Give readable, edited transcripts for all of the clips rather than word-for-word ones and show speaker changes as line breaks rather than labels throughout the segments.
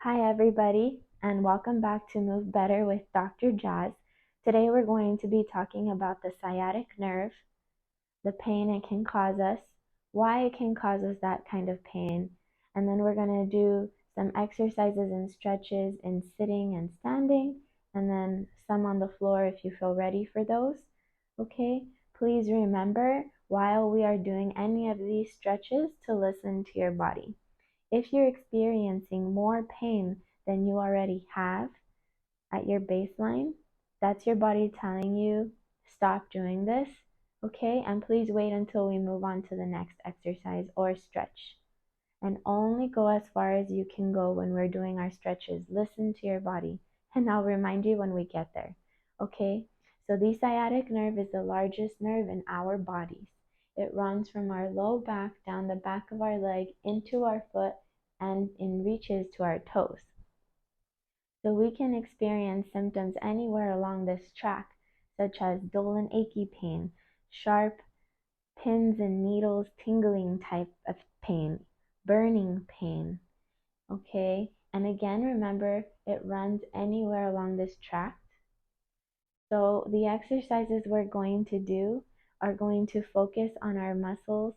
Hi, everybody, and welcome back to Move Better with Dr. Jazz. Today, we're going to be talking about the sciatic nerve, the pain it can cause us, why it can cause us that kind of pain, and then we're going to do some exercises and stretches in sitting and standing, and then some on the floor if you feel ready for those. Okay, please remember while we are doing any of these stretches to listen to your body. If you're experiencing more pain than you already have at your baseline, that's your body telling you, stop doing this, okay? And please wait until we move on to the next exercise or stretch. And only go as far as you can go when we're doing our stretches. Listen to your body, and I'll remind you when we get there, okay? So the sciatic nerve is the largest nerve in our bodies. It runs from our low back down the back of our leg into our foot and it reaches to our toes. So we can experience symptoms anywhere along this track, such as dull and achy pain, sharp pins and needles tingling type of pain, burning pain, okay? And again, remember, it runs anywhere along this tract. So the exercises we're going to do are going to focus on our muscles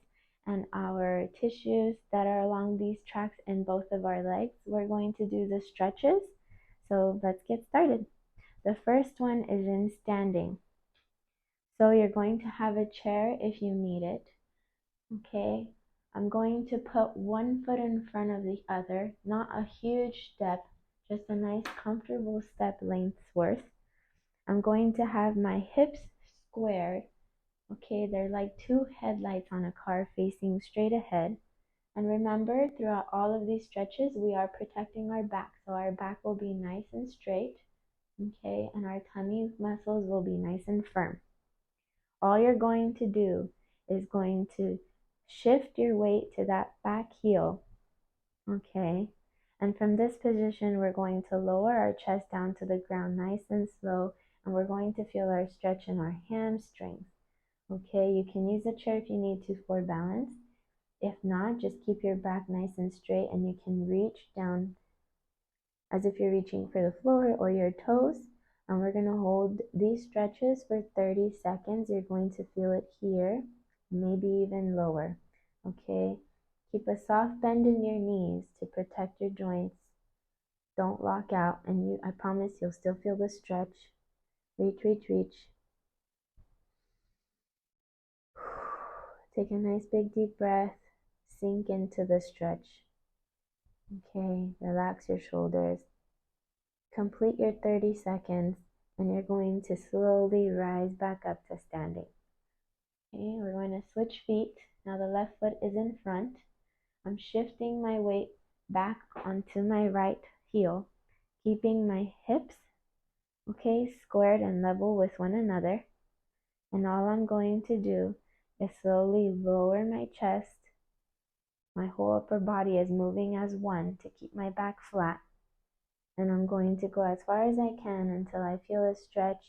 and our tissues that are along these tracts in both of our legs. We're going to do the stretches. So let's get started. The first one is in standing. So you're going to have a chair if you need it. Okay, I'm going to put one foot in front of the other, not a huge step, just a nice comfortable step length's worth. I'm going to have my hips squared. Okay, they're like two headlights on a car facing straight ahead. And remember, throughout all of these stretches, we are protecting our back. So our back will be nice and straight, okay, and our tummy muscles will be nice and firm. All you're going to do is going to shift your weight to that back heel, okay? And from this position, we're going to lower our chest down to the ground nice and slow, and we're going to feel our stretch in our hamstrings, okay? You can use a chair if you need to for balance. If not, just keep your back nice and straight, and you can reach down as if you're reaching for the floor or your toes. And we're going to hold these stretches for 30 seconds. You're going to feel it here, maybe even lower. Okay? Keep a soft bend in your knees to protect your joints. Don't lock out, and I promise you'll still feel the stretch. Reach, reach, reach. Take a nice big deep breath. Sink into the stretch. Okay, relax your shoulders. Complete your 30 seconds, and you're going to slowly rise back up to standing. Okay, we're going to switch feet. Now the left foot is in front. I'm shifting my weight back onto my right heel, keeping my hips, okay, squared and level with one another. And all I'm going to do is slowly lower my chest. My whole upper body is moving as one to keep my back flat. And I'm going to go as far as I can until I feel a stretch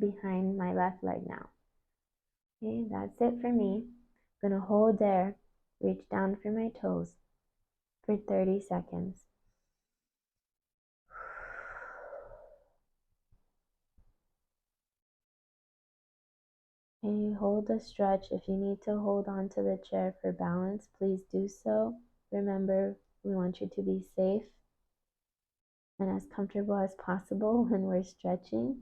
behind my left leg now. Okay, that's it for me. I'm gonna hold there, reach down for my toes for 30 seconds. Okay, hold the stretch. If you need to hold on to the chair for balance, please do so. Remember, we want you to be safe and as comfortable as possible when we're stretching.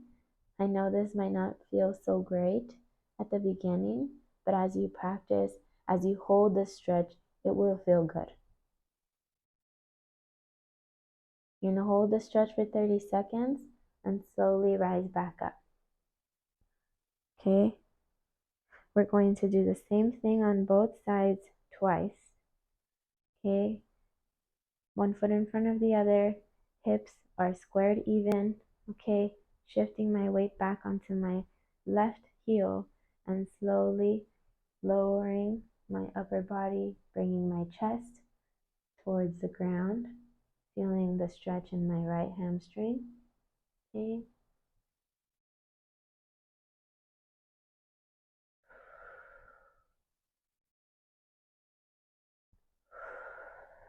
I know this might not feel so great at the beginning, but as you practice, as you hold the stretch, it will feel good. You're going to hold the stretch for 30 seconds and slowly rise back up. Okay? We're going to do the same thing on both sides twice. Okay? One foot in front of the other. Hips are squared even. Okay? Shifting my weight back onto my left heel and slowly lowering my upper body, bringing my chest towards the ground, feeling the stretch in my right hamstring. Okay?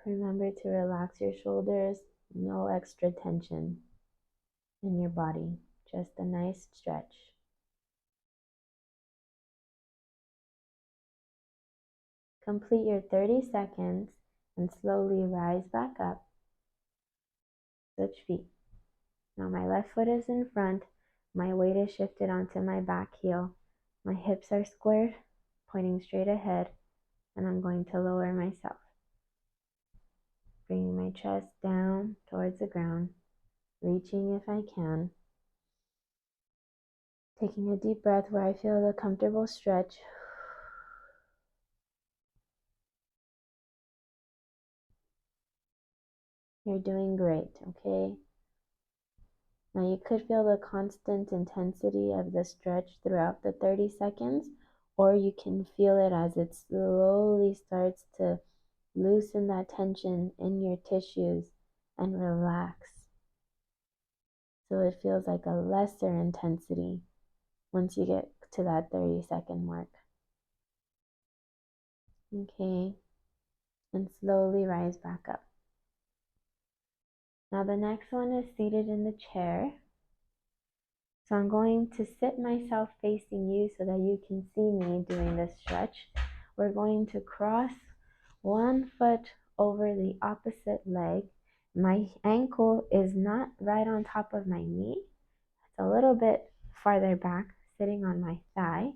Remember to relax your shoulders, no extra tension in your body, just a nice stretch. Complete your 30 seconds and slowly rise back up. Switch feet. Now my left foot is in front, my weight is shifted onto my back heel. My hips are squared, pointing straight ahead, and I'm going to lower myself. Bringing my chest down towards the ground, reaching if I can. Taking a deep breath where I feel the comfortable stretch. You're doing great, okay? Now you could feel the constant intensity of the stretch throughout the 30 seconds, or you can feel it as it slowly starts to loosen that tension in your tissues and relax. So it feels like a lesser intensity once you get to that 30-second mark. Okay, and slowly rise back up. Now the next one is seated in the chair. So I'm going to sit myself facing you so that you can see me doing this stretch. We're going to cross one foot over the opposite leg. My ankle is not right on top of my knee. It's a little bit farther back, sitting on my thigh.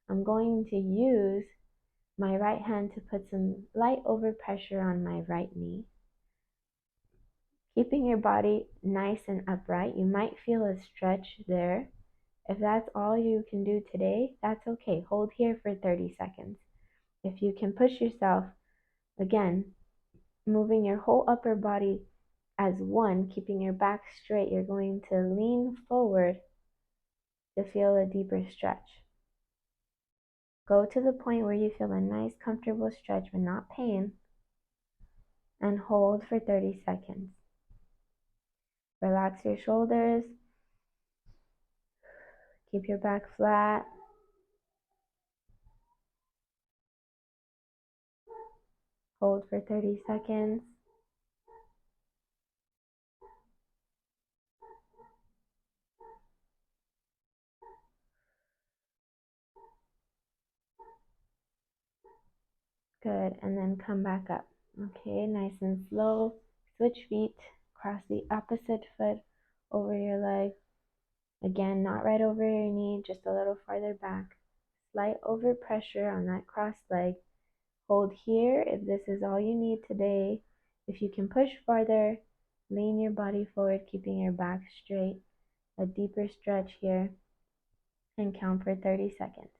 I'm going to use my right hand to put some light overpressure on my right knee. Keeping your body nice and upright. You might feel a stretch there. If that's all you can do today, that's okay. Hold here for 30 seconds. If you can push yourself, again, moving your whole upper body as one, keeping your back straight, you're going to lean forward to feel a deeper stretch. Go to the point where you feel a nice, comfortable stretch but not pain, and hold for 30 seconds. Relax your shoulders. Keep your back flat. Hold for 30 seconds. Good, and then come back up. Okay, nice and slow. Switch feet. Cross the opposite foot over your leg. Again, not right over your knee, just a little farther back. Slight overpressure on that crossed leg. Hold here if this is all you need today. If you can push farther, lean your body forward, keeping your back straight. A deeper stretch here, and count for 30 seconds.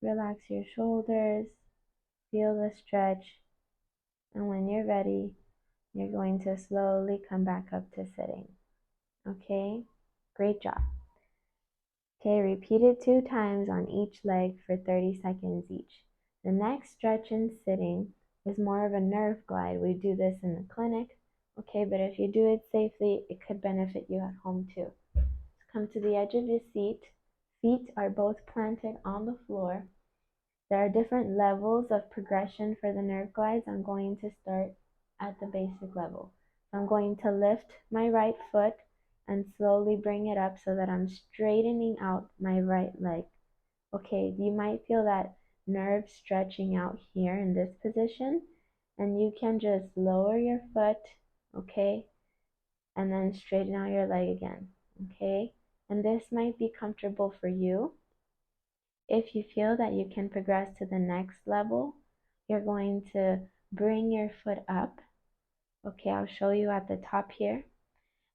Relax your shoulders, feel the stretch, and when you're ready, you're going to slowly come back up to sitting. Okay? Great job. Okay, repeat it 2 times on each leg for 30 seconds each. The next stretch in sitting is more of a nerve glide. We do this in the clinic, okay, but if you do it safely, it could benefit you at home too. So come to the edge of your seat. Feet are both planted on the floor. There are different levels of progression for the nerve glides. I'm going to start at the basic level. So I'm going to lift my right foot and slowly bring it up so that I'm straightening out my right leg. Okay, you might feel that nerve stretching out here in this position, and you can just lower your foot, okay, and then straighten out your leg again, okay? And this might be comfortable for you. If you feel that you can progress to the next level, you're going to bring your foot up. Okay, I'll show you at the top here.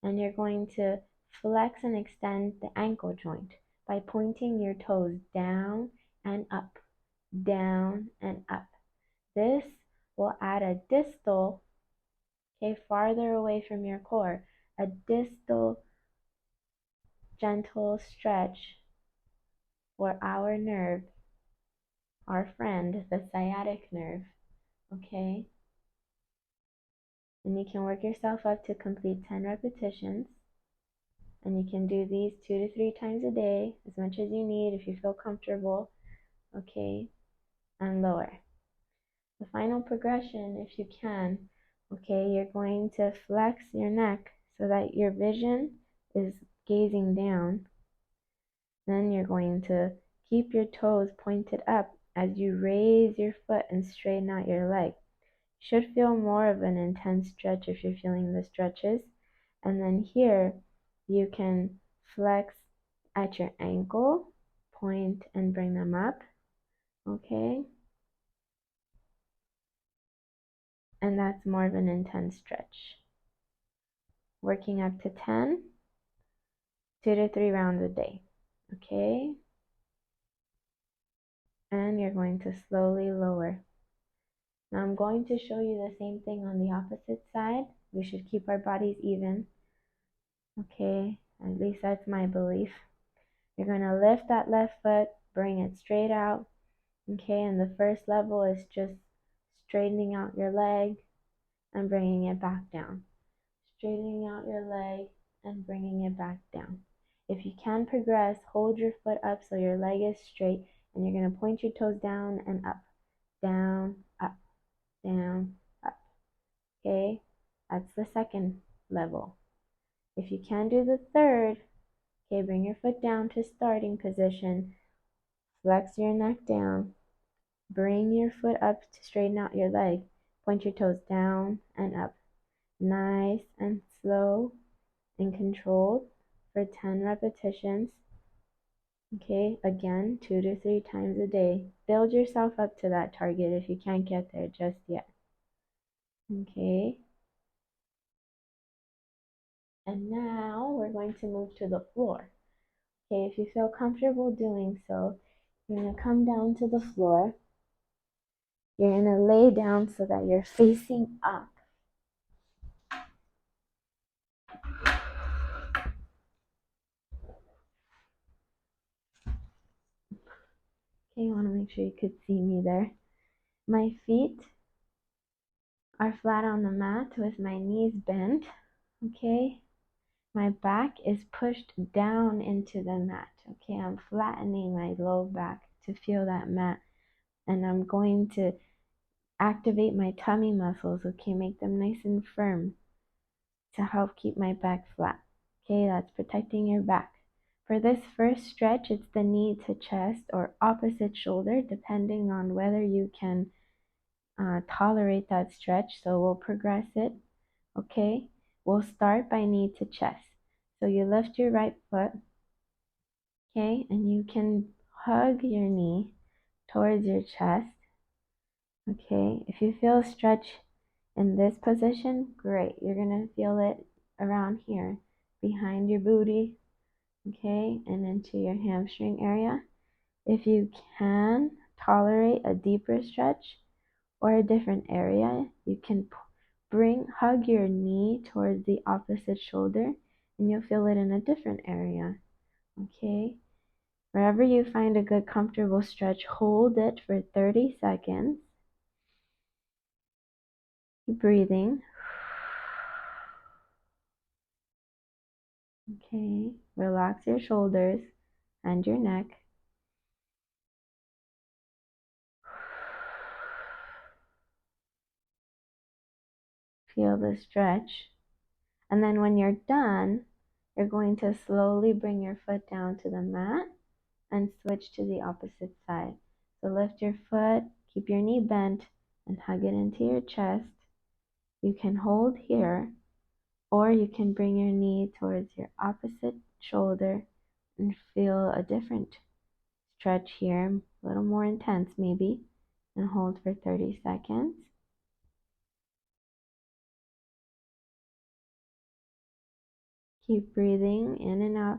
And you're going to flex and extend the ankle joint by pointing your toes down and up, down and up. This will add a distal, okay, farther away from your core, a distal gentle stretch for our nerve, our friend, the sciatic nerve. Okay? And you can work yourself up to complete 10 repetitions. And you can do these 2 to 3 times a day, as much as you need if you feel comfortable. Okay? And lower. The final progression, if you can, okay, you're going to flex your neck so that your vision is gazing down. Then you're going to keep your toes pointed up as you raise your foot and straighten out your leg. You should feel more of an intense stretch if you're feeling the stretches. And then here, you can flex at your ankle, point and bring them up, okay? And that's more of an intense stretch. Working up to 10, 2 to 3 rounds a day, okay? And you're going to slowly lower. Now I'm going to show you the same thing on the opposite side. We should keep our bodies even, okay? At least that's my belief. You're going to lift that left foot, bring it straight out, okay? And the first level is just straightening out your leg and bringing it back down. Straightening out your leg and bringing it back down. If you can progress, hold your foot up so your leg is straight, and you're going to point your toes down and up, down, up, down, up. Okay? That's the second level. If you can do the third, okay, bring your foot down to starting position, flex your neck down, bring your foot up to straighten out your leg, point your toes down and up. Nice and slow and controlled for 10 repetitions. Okay, again, 2 to 3 times a day. Build yourself up to that target if you can't get there just yet. Okay. And now we're going to move to the floor. Okay, if you feel comfortable doing so, you're going to come down to the floor. You're going to lay down so that you're facing up. Okay, you want to make sure you could see me there. My feet are flat on the mat with my knees bent. Okay, my back is pushed down into the mat. Okay, I'm flattening my low back to feel that mat. And I'm going to activate my tummy muscles. Okay, make them nice and firm to help keep my back flat. Okay, that's protecting your back. For this first stretch, it's the knee to chest or opposite shoulder, depending on whether you can tolerate that stretch. So we'll progress it. Okay, we'll start by knee to chest. So you lift your right foot, okay, and you can hug your knee towards your chest. Okay, if you feel a stretch in this position, great. You're gonna feel it around here, behind your booty, okay, and into your hamstring area. If you can tolerate a deeper stretch or a different area, you can hug your knee towards the opposite shoulder, and you'll feel it in a different area. Okay, wherever you find a good comfortable stretch, hold it for 30 seconds. Keep breathing. Okay, relax your shoulders and your neck. Feel the stretch. And then when you're done, you're going to slowly bring your foot down to the mat and switch to the opposite side. So lift your foot, keep your knee bent, and hug it into your chest. You can hold here, or you can bring your knee towards your opposite shoulder and feel a different stretch here, a little more intense maybe, and hold for 30 seconds. Keep breathing in and out.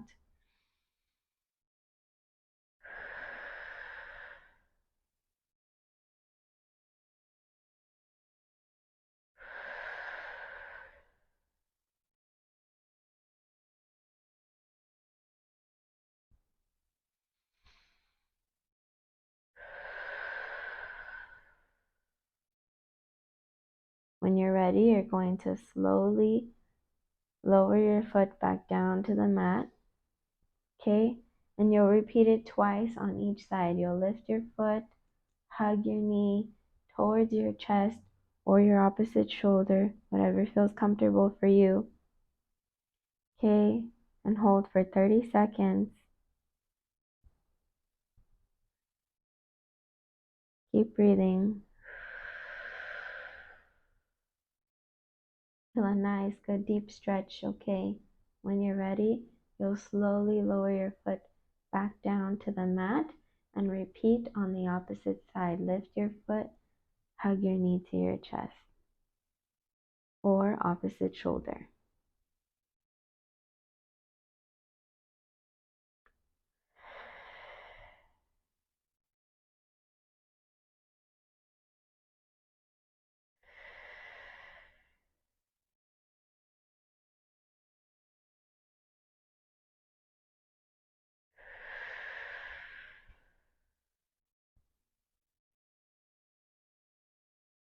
When you're ready, you're going to slowly lower your foot back down to the mat. Okay? And you'll repeat it twice on each side. You'll lift your foot, hug your knee towards your chest or your opposite shoulder, whatever feels comfortable for you. Okay? And hold for 30 seconds. Keep breathing. Feel a nice, good deep stretch, okay? When you're ready, you'll slowly lower your foot back down to the mat and repeat on the opposite side. Lift your foot, hug your knee to your chest or opposite shoulder.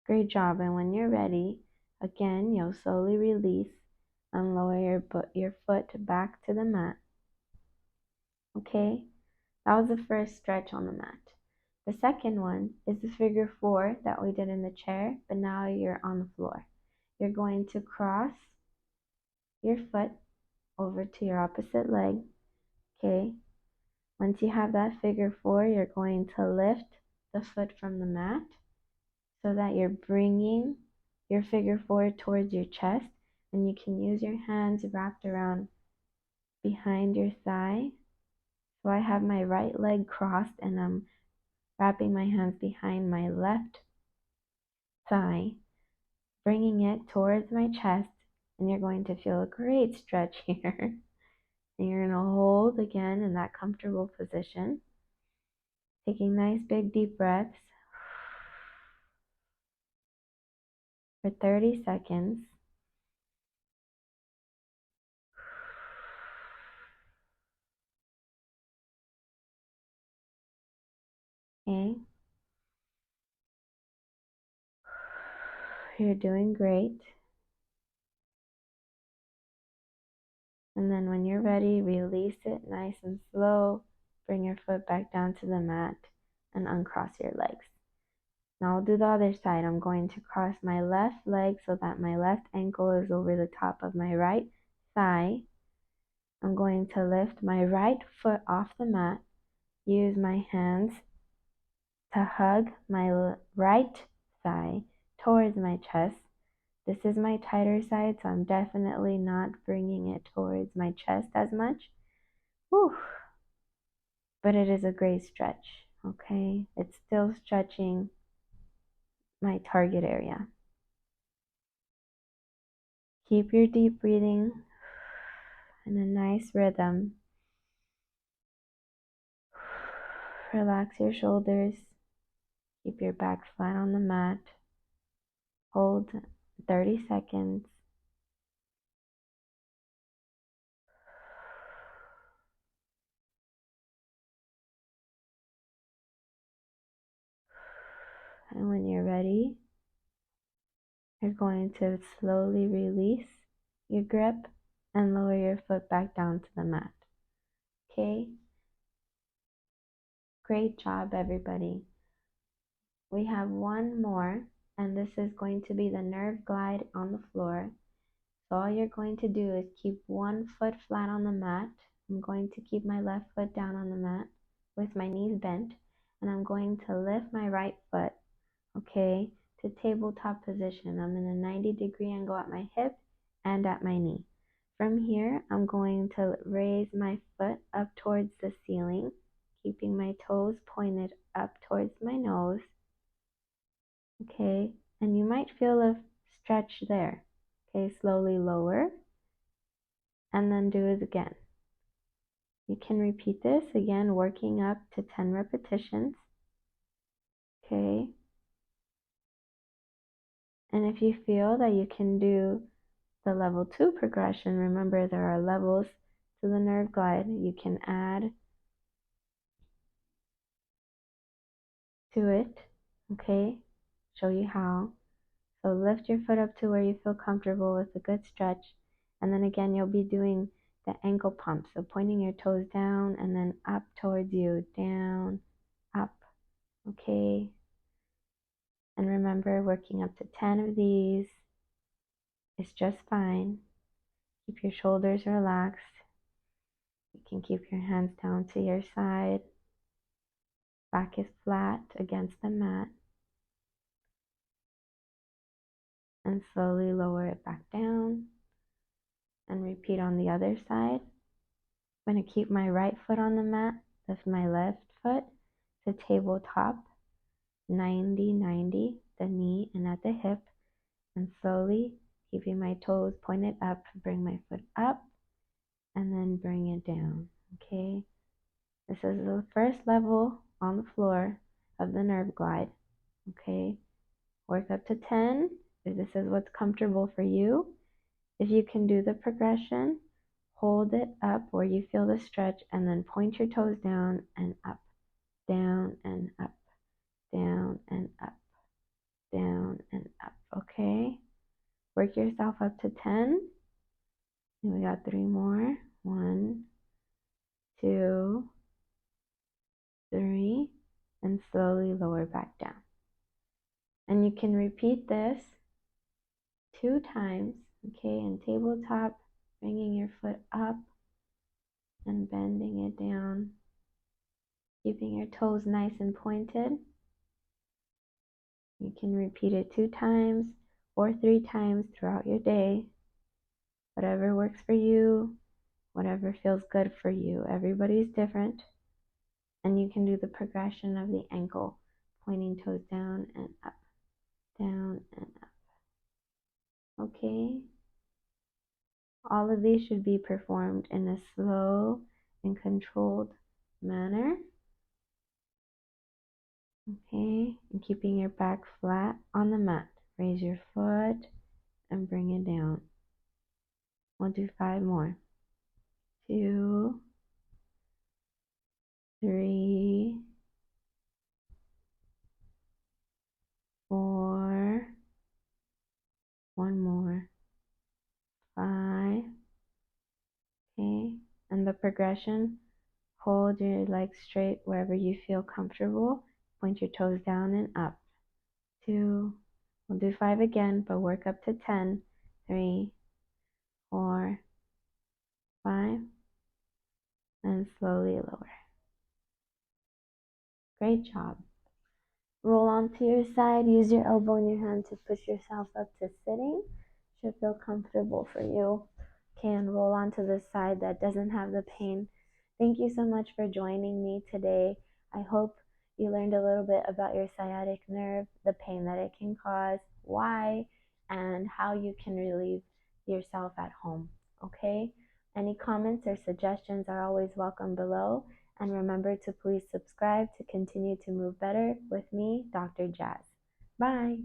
Great job. And when you're ready, again, you'll slowly release and lower your foot back to the mat. Okay? That was the first stretch on the mat. The second one is the figure 4 that we did in the chair, but now you're on the floor. You're going to cross your foot over to your opposite leg. Okay? Once you have that figure 4, you're going to lift the foot from the mat so that you're bringing your figure 4 towards your chest, and you can use your hands wrapped around behind your thigh. So I have my right leg crossed and I'm wrapping my hands behind my left thigh, bringing it towards my chest, and you're going to feel a great stretch here. And you're going to hold again in that comfortable position, taking nice big deep breaths for 30 seconds. Okay. You're doing great. And then when you're ready, release it nice and slow. Bring your foot back down to the mat and uncross your legs. Now I'll do the other side. I'm going to cross my left leg so that my left ankle is over the top of my right thigh. I'm going to lift my right foot off the mat, use my hands to hug my right thigh towards my chest. This is my tighter side, so I'm definitely not bringing it towards my chest as much. Whew. But it is a great stretch, okay? It's still stretching my target area. Keep your deep breathing in a nice rhythm. Relax your shoulders. Keep your back flat on the mat. Hold 30 seconds. And when you're ready, you're going to slowly release your grip and lower your foot back down to the mat. Okay? Great job, everybody. We have one more, and this is going to be the nerve glide on the floor. So all you're going to do is keep one foot flat on the mat. I'm going to keep my left foot down on the mat with my knees bent, and I'm going to lift my right foot, okay, to tabletop position. I'm in a 90-degree angle at my hip and at my knee. From here, I'm going to raise my foot up towards the ceiling, keeping my toes pointed up towards my nose, okay, and you might feel a stretch there. Okay, slowly lower and then do it again. You can repeat this again, working up to 10 repetitions. Okay. And if you feel that you can do the level 2 progression, remember there are levels to the nerve glide. You can add to it. Okay. Show you how. So lift your foot up to where you feel comfortable with a good stretch. And then again, you'll be doing the ankle pump. So pointing your toes down and then up towards you, down, up. Okay. And remember, working up to 10 of these is just fine. Keep your shoulders relaxed. You can keep your hands down to your side. Back is flat against the mat. And slowly lower it back down. And repeat on the other side. I'm going to keep my right foot on the mat, lift my left foot to tabletop, 90-90, the knee and at the hip, and slowly, keeping my toes pointed up, bring my foot up, and then bring it down, okay? This is the first level on the floor of the nerve glide, okay? Work up to 10 if this is what's comfortable for you. If you can do the progression, hold it up where you feel the stretch and then point your toes down and up, down and up, down and up, down and up, okay? Work yourself up to 10. And we got 3 more. 1, 2, 3, and slowly lower back down. And you can repeat this 2 times, okay? In tabletop, bringing your foot up and bending it down. Keeping your toes nice and pointed. You can repeat it 2 times or 3 times throughout your day. Whatever works for you, whatever feels good for you. Everybody's different. And you can do the progression of the ankle, pointing toes down and up, down and up. Okay? All of these should be performed in a slow and controlled manner. Okay, and keeping your back flat on the mat. Raise your foot and bring it down. We'll do 5 more. 2, 3, 4, 1 more, 5. Okay, and the progression, hold your legs straight wherever you feel comfortable. Point your toes down and up. 2, we'll do 5 again, but work up to 10. 3, 4, 5, and slowly lower. Great job. Roll onto your side. Use your elbow and your hand to push yourself up to sitting. Should feel comfortable for you. Okay, and roll onto the side that doesn't have the pain. Thank you so much for joining me today. I hope you learned a little bit about your sciatic nerve, the pain that it can cause, why, and how you can relieve yourself at home. Okay? Any comments or suggestions are always welcome below. And remember to please subscribe to continue to move better with me, Dr. Jazz. Bye.